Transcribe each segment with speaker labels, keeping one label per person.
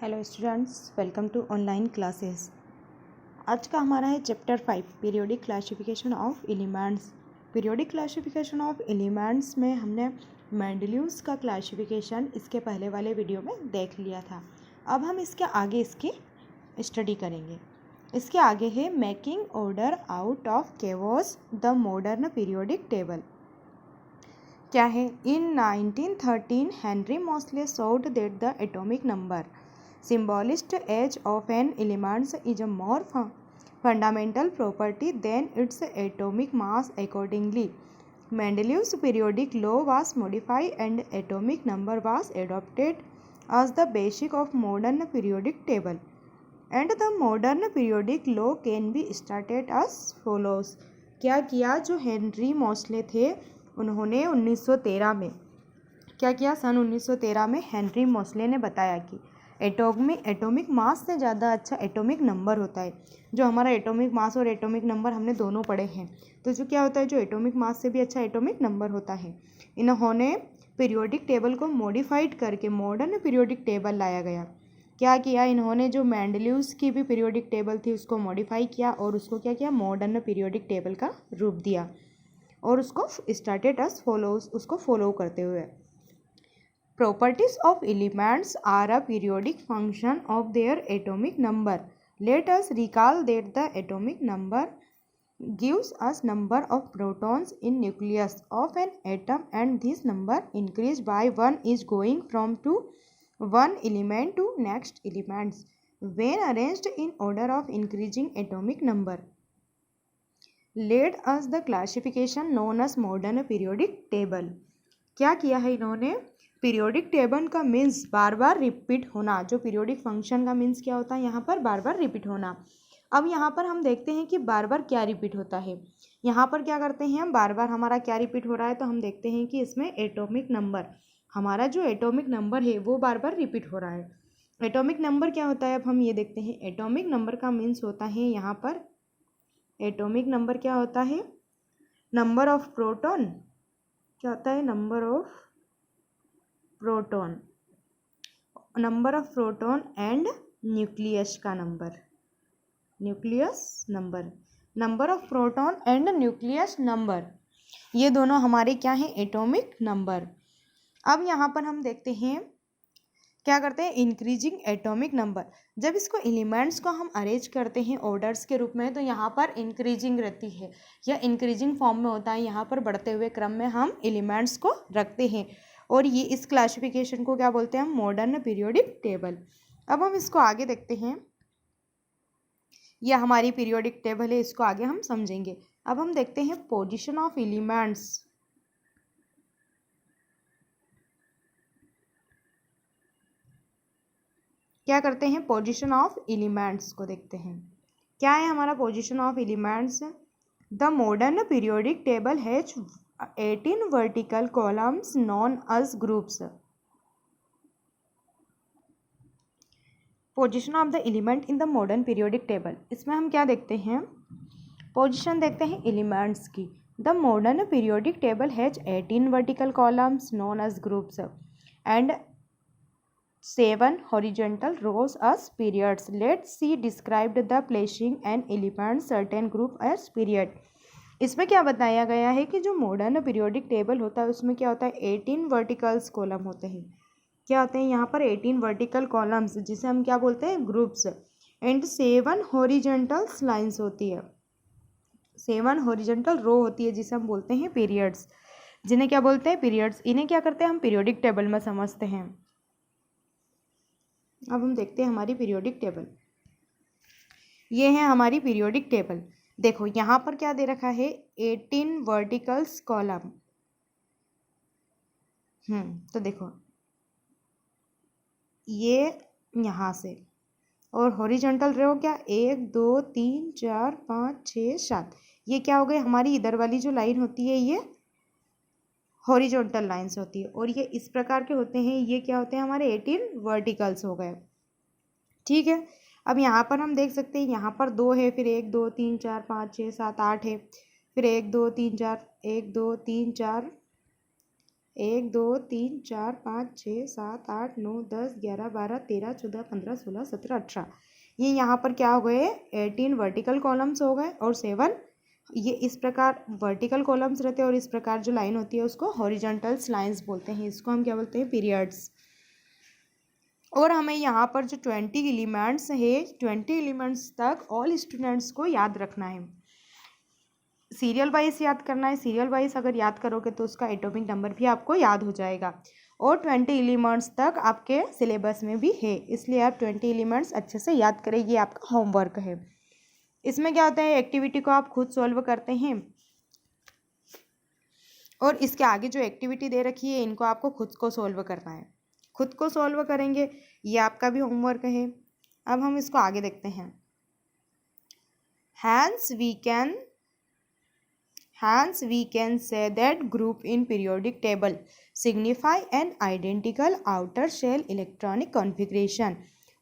Speaker 1: Hello students, welcome to online classes. आज का हमारा है chapter 5 periodic classification of elements. Periodic classification of elements में हमने मेंडलीव्स का क्लासिफिकेशन इसके पहले वाले वीडियो में देख लिया था। अब हम इसके आगे इसकी स्टडी करेंगे। इसके आगे है making order out of chaos the modern periodic table. क्या है? In 1913 Henry Moseley showed that the atomic number symbolized age of an element is a more fundamental property than its atomic mass. Accordingly, Mendeleev's periodic law was modified and atomic number was adopted as the basis of modern periodic table. And the modern periodic law can be started as follows. क्या किया? जो Henry Mosley थे उन्होंने 1913 में क्या किया? सन 1913 में Henry Mosley ने बताया कि एटॉमिक मास से ज़्यादा अच्छा एटॉमिक नंबर होता है। जो हमारा एटॉमिक मास और एटॉमिक नंबर हमने दोनों पढ़े हैं, तो जो क्या होता है, जो एटॉमिक मास से भी अच्छा एटॉमिक नंबर होता है। इन्होंने पीरियोडिक टेबल को मॉडिफाइड करके मॉडर्न पीरियोडिक टेबल लाया गया। क्या किया इन्होंने? जो मेंडलीव्स की भी पीरियोडिक टेबल थी उसको मॉडिफाई किया और उसको क्या किया, मॉडर्न पीरियोडिक टेबल का रूप दिया और उसको स्टार्टेड एज फॉलोज, उसको फॉलो करते हुए। Properties of elements are a periodic function of their atomic number. Let us recall that the atomic number gives us number of protons in nucleus of an atom, and this number increased by 1 is going from to one element to next elements when arranged in order of increasing atomic number. Let us the classification known as modern periodic table. क्या किया है इन्होंने? Periodic table का means बार बार repeat होना। जो periodic function का means क्या होता है? यहाँ पर बार बार रिपीट होना। अब यहाँ पर हम देखते हैं कि बार बार क्या रिपीट होता है। यहाँ पर क्या करते हैं हम, बार बार हमारा क्या रिपीट हो रहा है, तो हम देखते हैं कि इसमें एटॉमिक नंबर, हमारा जो एटॉमिक नंबर है वो बार बार रिपीट हो रहा है। एटॉमिक नंबर क्या होता है? अब हम ये देखते हैं। एटॉमिक नंबर का मीन्स होता है, यहाँ पर एटॉमिक नंबर क्या होता है? Number of proton. क्या होता है? Number of proton, number of proton and nucleus का number, nucleus number, number of proton and nucleus number, ये दोनों हमारे क्या हैं? Atomic number. अब यहाँ पर हम देखते हैं क्या करते हैं, इंक्रीजिंग एटॉमिक नंबर। जब इसको एलिमेंट्स को हम अरेंज करते हैं ऑर्डर्स के रूप में, तो यहाँ पर इंक्रीजिंग रहती है या इंक्रीजिंग फॉर्म में होता है। यहाँ पर बढ़ते हुए क्रम में हम एलिमेंट्स को रखते हैं और ये इस क्लासिफिकेशन को क्या बोलते हैं हम? Modern periodic table. अब हम इसको आगे देखते हैं। यह हमारी पीरियोडिक टेबल है, इसको आगे हम समझेंगे। अब हम देखते हैं पोजीशन ऑफ एलिमेंट्स। क्या करते हैं? पोजीशन ऑफ एलिमेंट्स को देखते हैं। क्या है हमारा position of elements? The modern periodic table has 18 vertical columns known as groups. Position of the element in the modern periodic table. इसमें हम क्या देखते हैं? पोजीशन देखते हैं एलिमेंट्स की। The modern periodic table has 18 vertical columns known as groups and 7 horizontal rows as periods. Let's see described the placing an element certain group as period. इसमें क्या बताया गया है कि जो मॉडर्न पीरियोडिक टेबल होता है उसमें क्या होता है? 18 वर्टिकल्स कॉलम होते हैं। क्या होते हैं यहाँ पर? 18 वर्टिकल कॉलम्स, जिसे हम क्या बोलते हैं? ग्रुप्स। एंड 7 हॉरिजॉन्टल्स लाइंस होती है, 7 हॉरिजॉन्टल रो होती है, जिसे हम बोलते हैं पीरियड्स। जिन्हें क्या बोलते हैं? पीरियड्स। इन्हें क्या करते हैं हम? पीरियोडिक टेबल में समझते हैं। अब हम देखते हैं हमारी पीरियोडिक टेबल। ये है हमारी पीरियोडिक टेबल। देखो यहाँ पर क्या दे रखा है? 18 वर्टिकल्स कॉलम। तो देखो ये यहाँ से, और हॉरिजॉन्टल रो क्या? 1 2 3 4 5 6 7। ये क्या हो गए? हमारी इधर वाली जो लाइन होती है ये हॉरिजॉन्टल लाइंस होती है, और ये इस प्रकार के होते हैं। ये क्या होते हैं? हमारे 18 वर्टिकल्स हो गए। ठीक है। अब यहाँ पर हम देख सकते हैं, यहाँ पर 2 है, फिर 1 2 3 4 5 6 7 8 है, फिर 1 2 3 4 1 2 3 4 1 2 3 4 5 6 7 8 9 10 11 12 13 14 15 16 17 18। ये यहाँ पर क्या हो गए, 18 वर्टिकल कॉलम्स हो गए और 7 ये इस प्रकार वर्टिकल कॉलम्स रहते हैं और इस प्रकार जो लाइन होती है उसको हॉरिजॉन्टल्स लाइंस बोलते हैं। इसको हम क्या बोलते हैं, पीरियड्स। और हमें यहाँ पर जो 20 एलिमेंट्स है, 20 एलिमेंट्स तक ऑल स्टूडेंट्स को याद रखना है, सीरियल वाइज याद करना है। सीरियल वाइज अगर याद करोगे तो उसका एटॉमिक नंबर भी आपको याद हो जाएगा। और 20 एलिमेंट्स तक आपके सिलेबस में भी है, इसलिए आप 20 एलिमेंट्स अच्छे से याद करें, ये आपका होमवर्क है। इसमें क्या होता है, एक्टिविटी को आप खुद सॉल्व करते हैं और इसके आगे जो एक्टिविटी दे रखी है इनको आपको खुद को सॉल्व करना है। खुद को सॉल्व करेंगे, ये आपका भी होमवर्क है। अब हम इसको आगे देखते हैं। Hence we can say that group in periodic table signify an identical outer shell electronic configuration.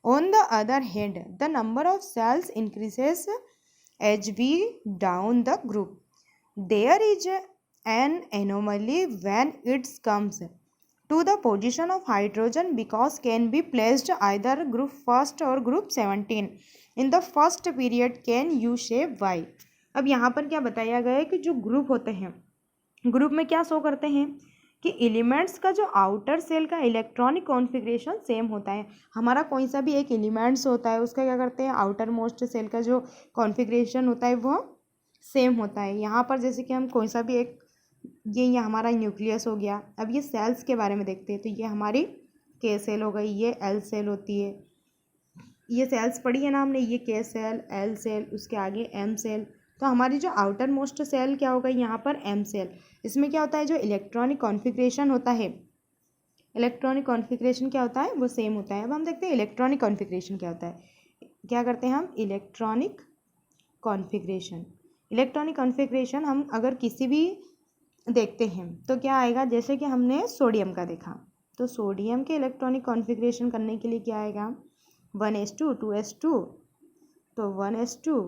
Speaker 1: On the other hand, the number of cells increases as we down the group. There is an anomaly when it comes to the position of hydrogen because can be placed either group first or group 17 in the first period can U shape Y. अब यहाँ पर क्या बताया गया है कि जो group होते हैं, ग्रुप में क्या शो करते हैं कि एलिमेंट्स का जो आउटर सेल का इलेक्ट्रॉनिक कॉन्फ़िगरेशन सेम होता है। हमारा कोई सा भी एक एलिमेंट्स होता है उसका क्या करते हैं, आउटर मोस्ट सेल का जो कॉन्फ़िगरेशन होता है वो सेम होता है। यहाँ पर जैसे कि हम कोई सा भी एक, ये हमारा न्यूक्लियस हो गया। अब ये सेल्स के बारे में देखते हैं, तो ये हमारी के सेल हो गई, ये एल सेल होती है। ये सेल्स पढ़ी है ना हमने, ये के सेल, एल सेल, उसके आगे एम सेल। तो हमारी जो आउटर मोस्ट सेल क्या होगा, यहाँ पर एम सेल। इसमें क्या होता है, जो इलेक्ट्रॉनिक कॉन्फ़िगरेशन होता है, इलेक्ट्रॉनिक कॉन्फ़िगरेशन क्या होता है, वो सेम होता है। अब हम देखते हैं इलेक्ट्रॉनिक कॉन्फ़िगरेशन क्या होता है। क्या करते हैं हम, इलेक्ट्रॉनिक कॉन्फ़िगरेशन। इलेक्ट्रॉनिक कॉन्फ़िगरेशन हम अगर किसी भी देखते हैं तो क्या आएगा, जैसे कि हमने सोडियम का देखा, तो सोडियम के इलेक्ट्रॉनिक कॉन्फ़िगरेशन करने के लिए क्या आएगा, 1s2 2s2, तो 1s2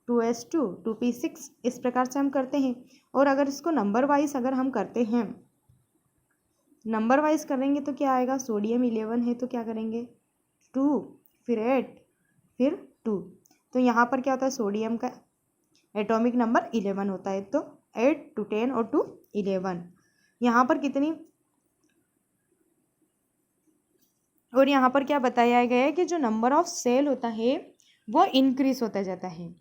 Speaker 1: 2s2 2p6, इस प्रकार से हम करते हैं। और अगर इसको नंबर वाइज अगर हम करते हैं, नंबर वाइज करेंगे तो क्या आएगा, सोडियम 11 है तो क्या करेंगे 2, फिर 8, फिर 2। तो यहाँ पर क्या होता है, सोडियम का एटॉमिक नंबर 11 होता है, तो 8 to 10 और 2 11। यहाँ पर कितनी, और यहाँ पर क्या बताया गया है कि जो नंबर ऑफ सेल होता है वो इंक्रीज होता जाता है।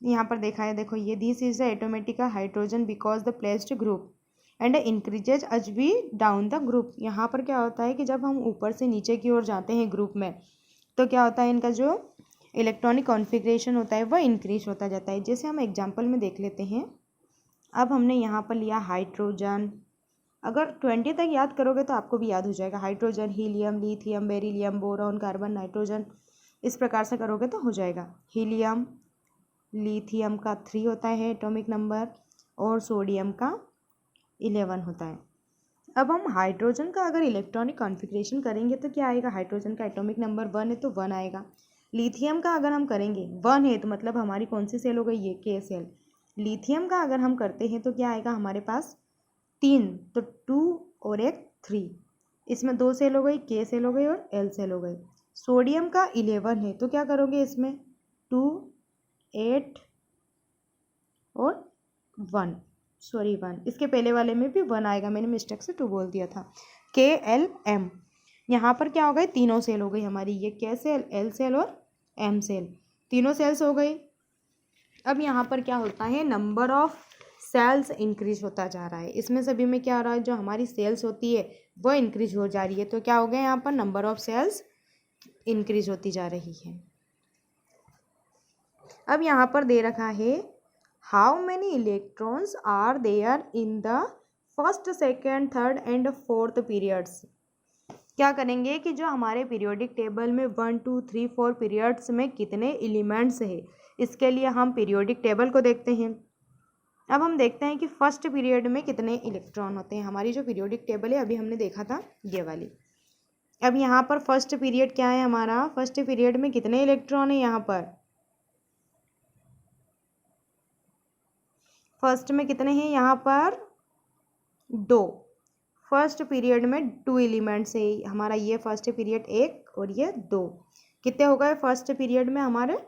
Speaker 1: यहाँ पर देखा है, देखो ये this is the automatic hydrogen because the placed group and increases as we down the group. यहाँ पर क्या होता है कि जब हम ऊपर से नीचे की ओर जाते हैं ग्रुप में, तो क्या होता है, इनका जो इलेक्ट्रॉनिक कॉन्फ़िगरेशन होता है वह इंक्रीज होता जाता है। जैसे हम एग्जाम्पल में देख लेते हैं। अब हमने यहाँ पर लिया हाइड्रोजन, अगर 20 तक याद करोगे तो आपको भी याद हो जाएगा। Hydrogen, helium, lithium, beryllium, boron, carbon, nitrogen, इस प्रकार से करोगे तो हो जाएगा। हीलियम, लिथियम का 3 होता है एटॉमिक नंबर और सोडियम का 11 होता है। अब हम हाइड्रोजन का अगर इलेक्ट्रॉनिक कॉन्फ़िगरेशन करेंगे तो क्या आएगा, हाइड्रोजन का एटॉमिक नंबर 1 है तो 1 आएगा। लिथियम का अगर हम करेंगे 1 है तो मतलब हमारी कौन सी सेल हो गई, ये के सेल। लिथियम का अगर हम करते हैं तो क्या आएगा हमारे पास 3, तो 2 और एक 3, इसमें 2 सेल हो गई, के सेल हो गई और एल सेल हो गई। सोडियम का 11 है तो क्या करोगे, इसमें 2 8 और 1, सॉरी 1, इसके पहले वाले में भी 1 आएगा, मैंने मिस्टेक से 2 बोल दिया था। के एल एम, यहाँ पर क्या हो गई, तीनों सेल हो गई हमारी, ये के सेल, एल सेल और एम सेल, तीनों सेल्स हो गई। अब यहाँ पर क्या होता है, नंबर ऑफ सेल्स इंक्रीज होता जा रहा है। इसमें सभी में क्या हो रहा है, जो हमारी सेल्स होती है वो इंक्रीज हो जा रही है। तो क्या हो गया, यहाँ पर नंबर ऑफ सेल्स इंक्रीज होती जा रही है। अब यहाँ पर दे रखा है, how many electrons are there in the first, second, third and fourth periods. क्या करेंगे कि जो हमारे पीरियोडिक टेबल में 1 2 3 4 पीरियड्स में कितने एलिमेंट्स है, इसके लिए हम पीरियोडिक टेबल को देखते हैं। अब हम देखते हैं कि फर्स्ट पीरियड में कितने इलेक्ट्रॉन होते हैं। हमारी जो पीरियोडिक टेबल है अभी हमने देखा था ये वाली। अब यहाँ पर फर्स्ट पीरियड क्या है हमारा, फर्स्ट पीरियड में कितने इलेक्ट्रॉन है, यहाँ पर फर्स्ट में कितने हैं, यहाँ पर 2, फर्स्ट पीरियड में 2 एलिमेंट्स है हमारा, ये फर्स्ट पीरियड 1 और ये 2, कितने हो गए फर्स्ट पीरियड में हमारे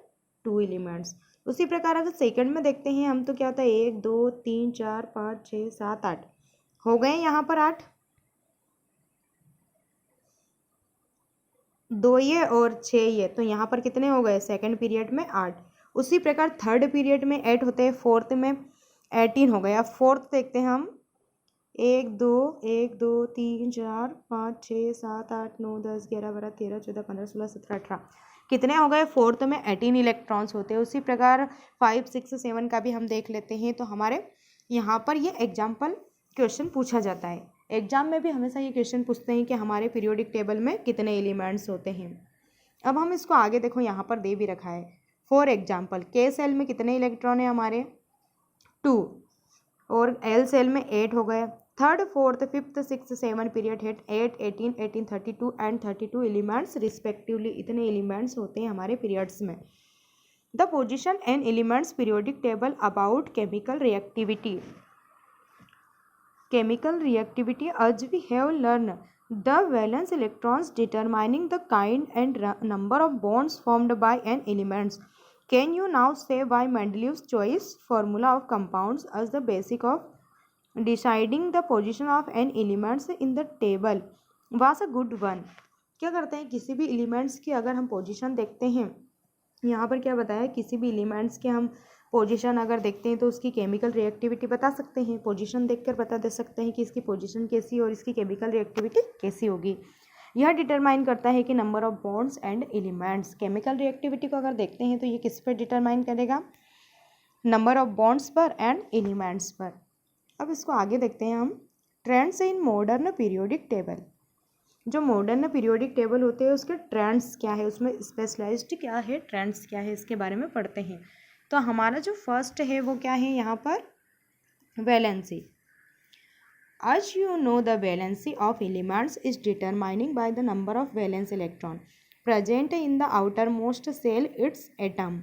Speaker 1: 2 एलिमेंट्स। उसी प्रकार अगर सेकंड में देखते हैं हम तो क्या होता है 1 2 3 4 5 6 7 8 हो गए यहाँ पर 8, 2 ये और 6 ये, तो यहाँ पर कितने हो गए सेकंड पीरियड में 8। उसी प्रकार थर्ड पीरियड में 8 होते हैं, फोर्थ में 18 हो गया। फोर्थ देखते हैं हम 1 2 3 4 5 6 7 8 9 10 11 12 13 14 15 16 17 18 कितने हो गए फोर्थ में 18 इलेक्ट्रॉन्स होते हैं। उसी प्रकार 5 6 7 का भी हम देख लेते हैं। तो हमारे यहाँ पर ये एग्जाम्पल क्वेश्चन पूछा जाता है, एग्जाम में भी हमेशा ये क्वेश्चन पूछते हैं कि हमारे पीरियोडिक टेबल में कितने एलिमेंट्स होते हैं। अब हम इसको आगे देखो यहाँ पर दे भी रखा है। फॉर एग्जाम्पल के सेल में कितने इलेक्ट्रॉन है हमारे 2 और एल सेल में 8 हो गए। Third fourth fifth six 7 period है 8 18 18 32 एंड 32 एलिमेंट्स रिस्पेक्टिवली, इतने एलिमेंट्स होते हैं हमारे पीरियड्स में। The position and elements periodic table about chemical reactivity. Chemical reactivity, as we have learned, the valence electrons determining the kind and number of bonds formed by an elements. Can you now say why Mendeleev's choice formula of compounds as the basic of deciding the position of an elements in the table was a good one? क्या करते हैं किसी भी elements की अगर हम position देखते हैं, यहाँ पर क्या बताया किसी भी एलिमेंट्स के हम पोजीशन अगर देखते हैं तो उसकी केमिकल रिएक्टिविटी बता सकते हैं, पोजीशन देखकर बता दे सकते हैं कि इसकी पोजीशन कैसी और इसकी केमिकल रिएक्टिविटी कैसी होगी। यह डिटरमाइन करता है कि number of bonds and elements. Chemical reactivity को अगर देखते हैं तो ये किस पर डिटरमाइन करेगा, नंबर ऑफ बॉन्ड्स पर एंड एलिमेंट्स पर। अब इसको आगे देखते हैं हम। Trends in modern periodic table, जो मॉडर्न पीरियोडिक टेबल होते हैं उसके ट्रेंड्स क्या है, उसमें स्पेशलाइज्ड क्या है, ट्रेंड्स क्या है, इसके बारे में पढ़ते हैं। तो हमारा जो फर्स्ट है वो क्या है यहाँ पर वैलेंसी। आज you know the valency of elements is determining by the number of valence electron present in the outer most shell its atom.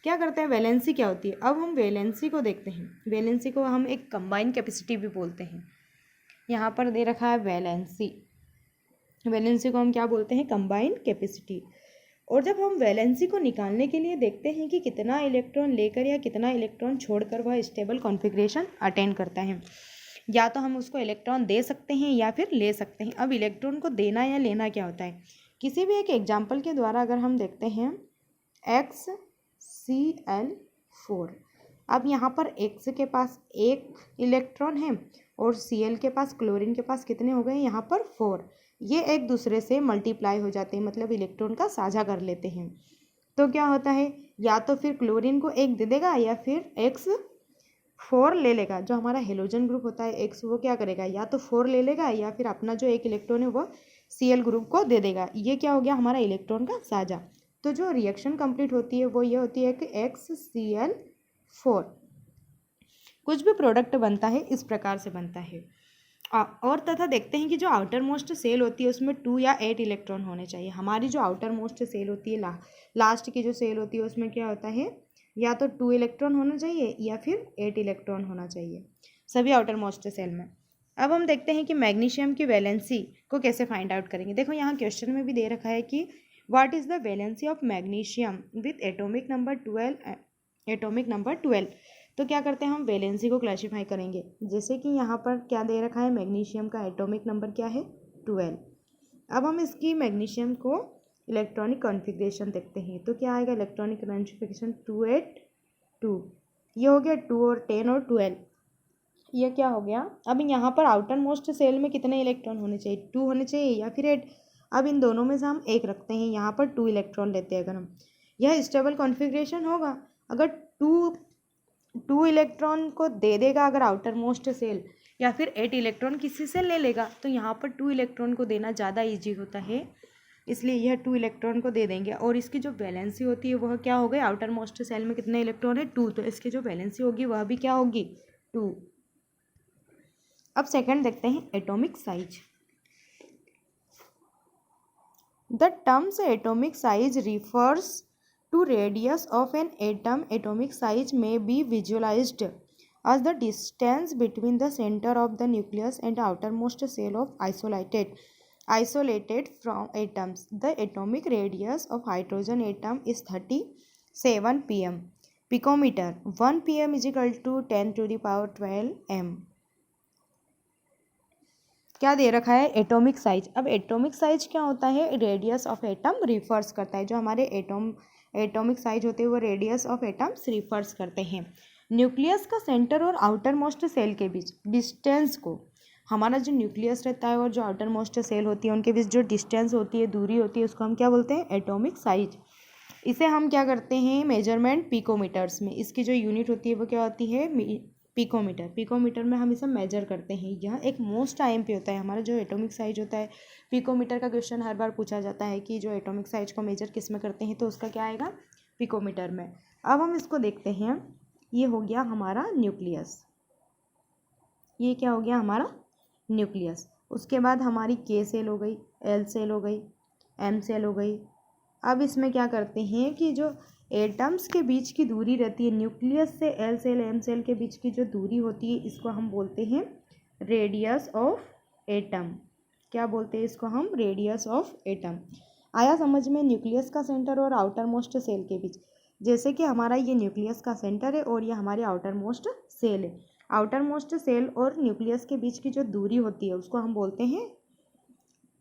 Speaker 1: क्या करते हैं वैलेंसी क्या होती है, अब हम वैलेंसी को देखते हैं। वैलेंसी को हम एक कंबाइंड कैपेसिटी भी बोलते हैं। यहाँ पर दे रखा है वैलेंसी, वैलेंसी को हम क्या बोलते हैं कंबाइंड कैपेसिटी। और जब हम वैलेंसी को निकालने के लिए देखते हैं कि कितना इलेक्ट्रॉन लेकर या कितना इलेक्ट्रॉन छोड़कर वह स्टेबल कॉन्फ़िगरेशन अटेन करता है, या तो हम उसको इलेक्ट्रॉन दे सकते हैं या फिर ले सकते हैं। अब इलेक्ट्रॉन को देना या लेना क्या होता है, किसी भी एक एग्जाम्पल के द्वारा अगर हम देखते हैं XCl4। अब यहाँ पर X के पास 1 इलेक्ट्रॉन है और Cl के पास, क्लोरीन के पास कितने हो गए यहाँ पर 4। ये एक दूसरे से मल्टीप्लाई हो जाते हैं, मतलब इलेक्ट्रॉन का साझा कर लेते हैं। तो क्या होता है, या तो फिर क्लोरीन को 1 दे देगा या फिर X 4 ले लेगा। जो हमारा हेलोजन ग्रुप होता है X, वो क्या करेगा, या तो 4 ले लेगा या फिर अपना जो 1 इलेक्ट्रॉन है वो Cl ग्रुप को दे देगा। ये क्या हो गया हमारा इलेक्ट्रॉन का साझा। तो जो रिएक्शन कंप्लीट होती है वो ये होती है कि XCl4 कुछ भी प्रोडक्ट बनता है इस प्रकार से बनता है। और तथा देखते हैं कि जो आउटर मोस्ट सेल होती है उसमें 2 या 8 इलेक्ट्रॉन होने चाहिए। हमारी जो आउटर मोस्ट सेल होती है लास्ट की जो सेल होती है उसमें क्या होता है, या तो 2 इलेक्ट्रॉन होना चाहिए या फिर 8 इलेक्ट्रॉन होना चाहिए सभी आउटर मोस्ट सेल में। अब हम देखते हैं कि मैग्नीशियम की वैलेंसी को कैसे फाइंड आउट करेंगे। देखो यहाँ क्वेश्चन में भी दे रखा है कि what is the valency of magnesium with atomic number 12। तो क्या करते हैं हम वैलेंसी को क्लासीफाई करेंगे। जैसे कि यहाँ पर क्या दे रखा है, मैग्नीशियम का एटॉमिक नंबर क्या है 12। अब हम इसकी मैग्नीशियम को इलेक्ट्रॉनिक कॉन्फ़िगरेशन देखते हैं। तो क्या आएगा इलेक्ट्रॉनिक कॉन्फ़िगरेशन 282, ये हो गया 2 और 10 और 12, ये क्या हो गया। अब यहाँ पर आउटर मोस्ट सेल में कितने इलेक्ट्रॉन होने चाहिए, 2 होने चाहिए या फिर 8। अब इन दोनों में से हम 1 रखते हैं, यहाँ पर 2 इलेक्ट्रॉन लेते हैं। अगर हम यह स्टेबल कॉन्फ़िगरेशन होगा, अगर 2 इलेक्ट्रॉन को दे देगा अगर आउटर मोस्ट सेल, या फिर 8 इलेक्ट्रॉन किसी से ले लेगा, तो यहाँ पर 2 इलेक्ट्रॉन को देना ज़्यादा इजी होता है, इसलिए यह 2 इलेक्ट्रॉन को दे देंगे। और इसकी जो वैलेंसी होती है वह क्या हो गई, आउटर मोस्ट सेल में कितने इलेक्ट्रॉन है 2, तो इसकी जो वैलेंसी होगी वह भी क्या होगी 2। अब सेकंड देखते हैं atomic size. The terms atomic size refers to radius of an atom. Atomic size may be visualized as the distance between the center of the nucleus and the outermost shell of isolated from atoms. The atomic radius of hydrogen atom is 37 pm. Picometer 1 pm is equal to 10 to the power 12 m. क्या दे रखा है? Atomic size. अब atomic size क्या होता है? Radius of atom refers करता है. जो हमारे एटॉमिक साइज होते हैं वो रेडियस ऑफ एटम्स रिफर्स करते हैं. न्यूक्लियस का सेंटर और आउटर मोस्ट सेल के बीच डिस्टेंस को, हमारा जो न्यूक्लियस रहता है और जो आउटर मोस्ट सेल होती है उनके बीच जो डिस्टेंस होती है, दूरी होती है, उसको हम क्या बोलते हैं? Atomic size. इसे हम क्या करते हैं? मेजरमेंट पिकोमीटर्स में. इसकी जो यूनिट होती है वो क्या होती है? पिकोमीटर. पिकोमीटर में हम इसे मेजर करते हैं. यह एक मोस्ट IMP होता है. हमारा जो एटॉमिक साइज होता है, पिकोमीटर का क्वेश्चन हर बार पूछा जाता है कि जो एटॉमिक साइज को मेजर किस में करते हैं, तो उसका क्या आएगा? पिकोमीटर में. अब हम इसको देखते हैं. ये हो गया हमारा न्यूक्लियस. ये क्या हो गया? हमारा न्यूक्लियस. उसके बाद हमारी K सेल हो गई, L सेल हो गई, M सेल हो गई. अब इसमें क्या करते हैं कि जो एटम्स के बीच की दूरी रहती है, न्यूक्लियस से L सेल M सेल के बीच की जो दूरी होती है, इसको हम बोलते हैं रेडियस ऑफ एटम. क्या बोलते हैं इसको हम? Radius of atom. आया समझ में? न्यूक्लियस का सेंटर और आउटर मोस्ट सेल के बीच. जैसे कि हमारा ये न्यूक्लियस का सेंटर है और ये हमारे आउटर मोस्ट सेल है. आउटर मोस्ट सेल और न्यूक्लियस के बीच की जो दूरी होती है उसको हम बोलते हैं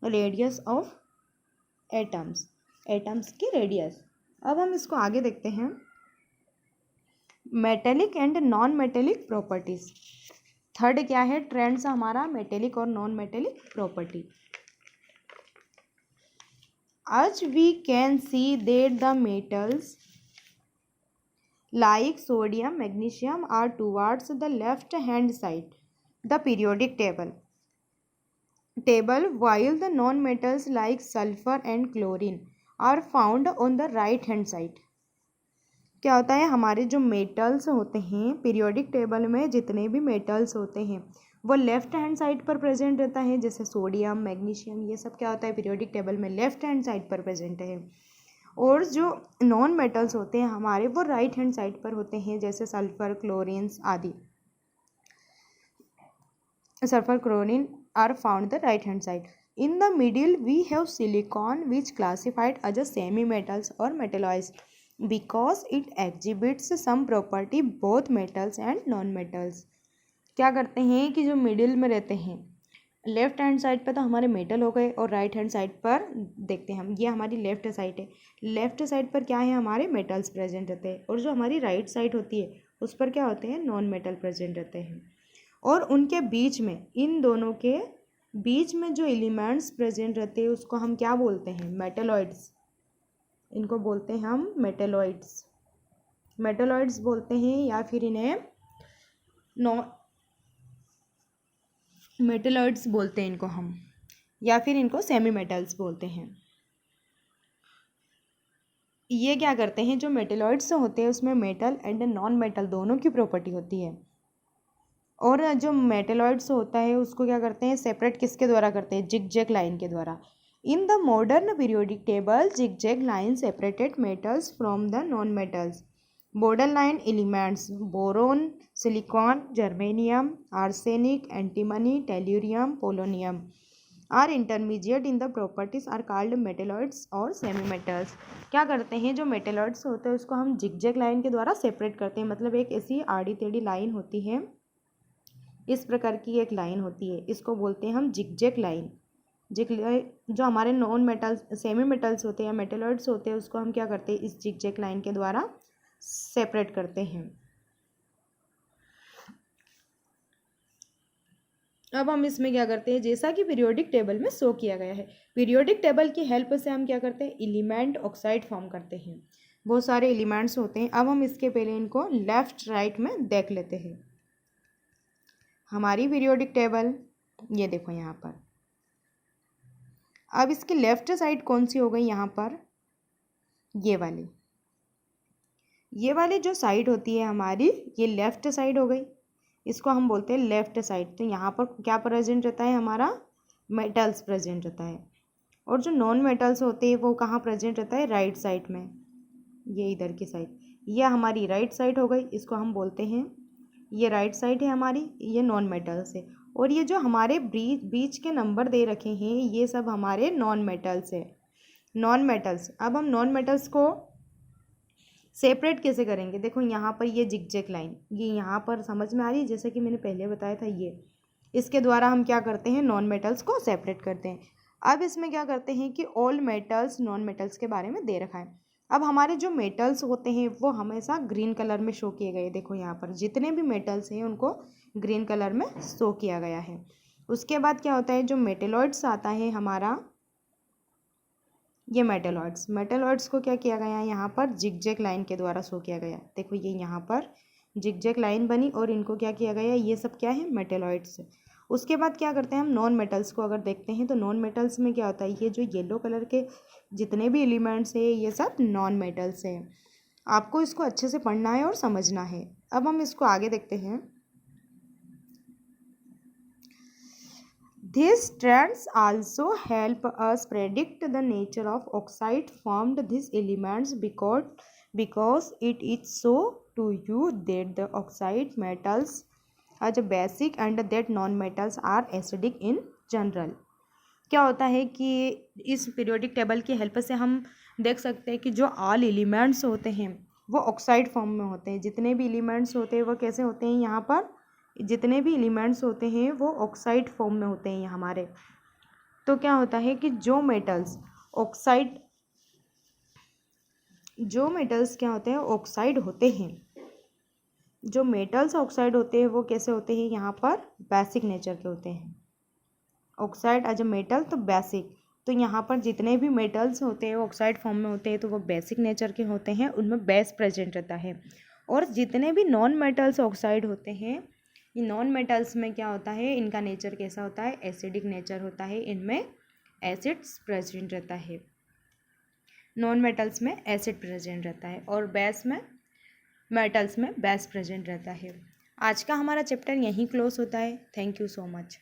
Speaker 1: रेडियस ऑफ एटम्स. एटम्स की रेडियस. अब हम इसको आगे देखते हैं. Metallic and non metallic properties. Third क्या है? ट्रेंड्स हमारा मेटेलिक और नॉन मेटेलिक प्रॉपर्टी. आज we can see that the metals like sodium, magnesium are towards the left hand side the periodic table while the non-metals like sulfur and chlorine are found on the right hand side. क्या होता है? हमारे जो metals होते हैं periodic table में, जितने भी मेटल्स होते हैं वो लेफ्ट हैंड साइड पर प्रेजेंट रहता है. जैसे सोडियम, मैग्नीशियम, ये सब क्या होता है? पीरियोडिक टेबल में लेफ्ट हैंड साइड पर प्रेजेंट है. और जो नॉन मेटल्स होते हैं हमारे वो राइट हैंड साइड पर होते हैं. जैसे सल्फर, क्लोरीन्स आदि. Sulphur, chlorine are found the right hand side. In the middle we have silicon which classified as a semi metals और metalloids because it exhibits some property both metals and non metals. क्या करते हैं कि जो middle में रहते हैं, left hand side पर तो हमारे मेटल हो गए और राइट हैंड साइड पर देखते हैं हम, ये हमारी लेफ्ट साइड है. लेफ्ट साइड पर क्या है? हमारे मेटल्स प्रेजेंट रहते हैं. और जो हमारी राइट साइड होती है उस पर क्या होते हैं? नॉन मेटल प्रेजेंट रहते हैं. और उनके बीच में, इन दोनों के बीच में जो एलिमेंट्स प्रेजेंट रहते हैं उसको हम क्या बोलते हैं? मेटेलॉइड्स. इनको बोलते हैं हम मेटेलॉइड्स. मेटेलॉइड्स बोलते हैं या फिर इन्हें मेटेलॉइड्स बोलते हैं इनको हम, या फिर इनको सेमी मेटल्स बोलते हैं. ये क्या करते हैं? जो मेटेलॉइड्स होते हैं उसमें मेटल एंड नॉन मेटल दोनों की प्रॉपर्टी होती है. और जो मेटेलॉइड्स होता है उसको क्या करते हैं? सेपरेट किसके द्वारा करते हैं? जिगजैग लाइन के द्वारा. In the modern periodic table zigzag line separated metals from the non metals. borderline elements boron, silicon, germanium, arsenic, antimony, tellurium, polonium are intermediate in the properties are called metalloids और semi metals. क्या करते हैं? जो metalloids होते हैं उसको हम zigzag line के द्वारा सेपरेट करते हैं. मतलब एक ऐसी आड़ी टेढ़ी लाइन होती है, इस प्रकार की एक लाइन होती है, इसको बोलते हैं हम जिगजैग लाइन. जो हमारे नॉन मेटल्स, सेमी मेटल्स होते हैं, मेटेलॉइड्स होते हैं, उसको हम क्या करते हैं? इस जिगजैग लाइन के द्वारा सेपरेट करते हैं. अब हम इसमें क्या करते हैं? जैसा कि पीरियोडिक टेबल में शो किया गया है, पीरियोडिक टेबल की हेल्प से हम क्या करते हैं? एलिमेंट ऑक्साइड फॉर्म करते हैं. बहुत सारे एलिमेंट्स होते हैं. अब हम इसके पहले इनको लेफ्ट राइट में देख लेते हैं. हमारी पीरियोडिक टेबल ये देखो यहाँ पर. अब इसकी लेफ्ट साइड कौन सी हो गई? यहाँ पर ये वाली जो साइड होती है हमारी, ये लेफ्ट साइड हो गई. इसको हम बोलते हैं लेफ्ट साइड. तो यहाँ पर क्या प्रेजेंट रहता है? हमारा मेटल्स प्रेजेंट रहता है. और जो नॉन मेटल्स होते हैं वो कहाँ प्रेजेंट रहता है? राइट साइड में. ये इधर की साइड, ये हमारी राइट साइड हो गई. इसको हम बोलते हैं ये राइट साइड है हमारी, ये नॉन मेटल्स है। और ये जो हमारे बीच के नंबर दे रखे हैं ये सब हमारे नॉन मेटल्स है, नॉन मेटल्स। अब हम नॉन मेटल्स को सेपरेट कैसे करेंगे? देखो यहाँ पर ये जिगजैग लाइन, ये यहाँ पर समझ में आ रही है, जैसे कि मैंने पहले बताया था, ये इसके द्वारा हम क्या करते हैं, नॉन मेटल्स को सेपरेट करते हैं। अब इसमें क्या करते हैं कि ऑल मेटल्स नॉन मेटल्स के बारे में दे रखा है। अब हमारे जो मेटल्स होते हैं वो हमेशा ग्रीन कलर में शो किए गए। देखो यहाँ पर जितने भी मेटल्स हैं उनको ग्रीन कलर में शो किया गया है। उसके बाद क्या होता है, जो मेटेलॉइड्स आता है हमारा, ये मेटेलॉइड्स को क्या किया गया है, यहाँ पर जिगजैग लाइन के द्वारा शो किया गया। देखो ये यहाँ पर जिगजैग लाइन बनी और इनको क्या किया गया, ये सब क्या है, मेटेलॉइड्स। उसके बाद क्या करते हैं हम, नॉन मेटल्स को अगर देखते हैं तो नॉन मेटल्स में क्या होता है, ये जो येलो कलर के जितने भी एलिमेंट्स है ये सब नॉन मेटल्स है। आपको इसको अच्छे से पढ़ना है और समझना है। अब हम इसको आगे देखते हैं। These trends also help us predict the nature of oxide formed these elements because it is so to you that the oxide metals are basic and that non-metals are acidic in general। क्या होता है कि इस periodic table की help से हम देख सकते हैं कि जो ऑल एलिमेंट्स होते हैं वो ऑक्साइड फॉर्म में होते हैं। जितने भी एलिमेंट्स होते हैं वो कैसे होते हैं, यहाँ पर जितने भी एलिमेंट्स होते हैं वो ऑक्साइड फॉर्म में होते हैं हमारे। तो क्या होता है कि जो मेटल्स क्या होते हैं, ऑक्साइड होते हैं। जो मेटल्स ऑक्साइड होते हैं वो कैसे होते हैं, यहाँ पर बेसिक नेचर के होते हैं। ऑक्साइड एज अ मेटल तो बेसिक, तो यहाँ पर जितने भी मेटल्स होते हैं वो ऑक्साइड फॉर्म में होते हैं तो वो बेसिक नेचर के होते हैं, उनमें बेस प्रेजेंट रहता है। और जितने भी नॉन मेटल्स ऑक्साइड होते हैं, ये नॉन मेटल्स में क्या होता है, इनका नेचर कैसा होता है, एसिडिक नेचर होता है, इनमें एसिड्स प्रेजेंट रहता है। नॉन मेटल्स में एसिड प्रेजेंट रहता है और मेटल्स में बेस प्रेजेंट रहता है। आज का हमारा चैप्टर यहीं क्लोज होता है। Thank you so much.